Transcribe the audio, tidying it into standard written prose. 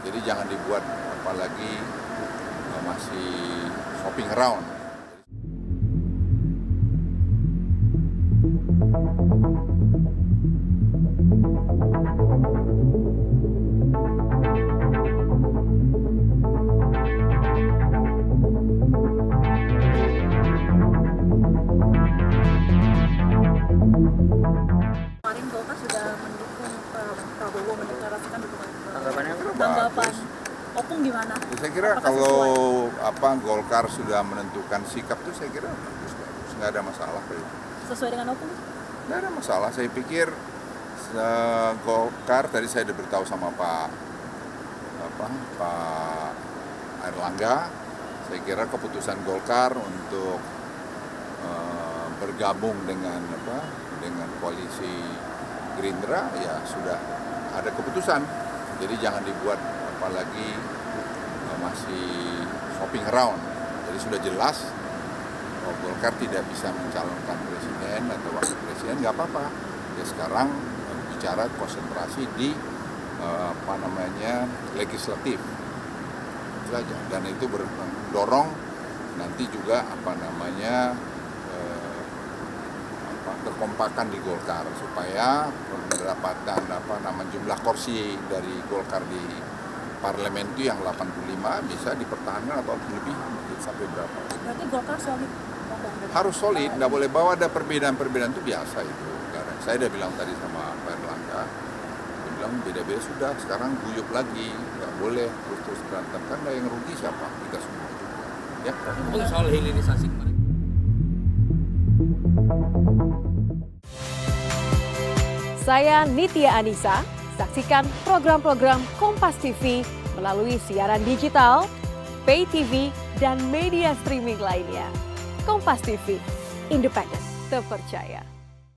Jadi jangan dibuat apalagi masih shopping around. Kemarin Golkar sudah mendukung Prabowo, mendeklarasikan dukungan Tanggapannya tanggapan Opung gimana? Ya, saya kira Apakah kalau sesuai? Golkar sudah menentukan sikap itu saya kira bagus, nggak ada masalah. Sesuai dengan Opung? Nggak ada masalah. Saya pikir Golkar tadi saya diberitahu sama Pak Airlangga. Saya kira keputusan Golkar untuk bergabung dengan koalisi Gerindra ya sudah ada keputusan. Jadi jangan dibuat apalagi masih shopping around. Jadi sudah jelas bahwa Golkar tidak bisa mencalonkan presiden atau wakil presiden, nggak apa-apa. Ya sekarang bicara konsentrasi di legislatif. Itu aja. Dan itu mendorong nanti juga kekompakan di Golkar supaya pendapatan jumlah kursi dari Golkar di parlemen itu yang 85 bisa dipertahankan atau lebih sampai berapa. Berarti Golkar solid? Harus solid, nggak boleh bawa ada perbedaan-perbedaan itu biasa itu. Saya udah bilang tadi sama Pak Erlangga, dia bilang beda-beda sudah, sekarang guyup lagi, nggak boleh terus berantem, kan yang rugi siapa? Kita semua juga. Ya. soal hilirisasi kemarin. Saya Nitya Anissa, saksikan program-program Kompas TV melalui siaran digital, pay TV, dan media streaming lainnya. Kompas TV, independen, terpercaya.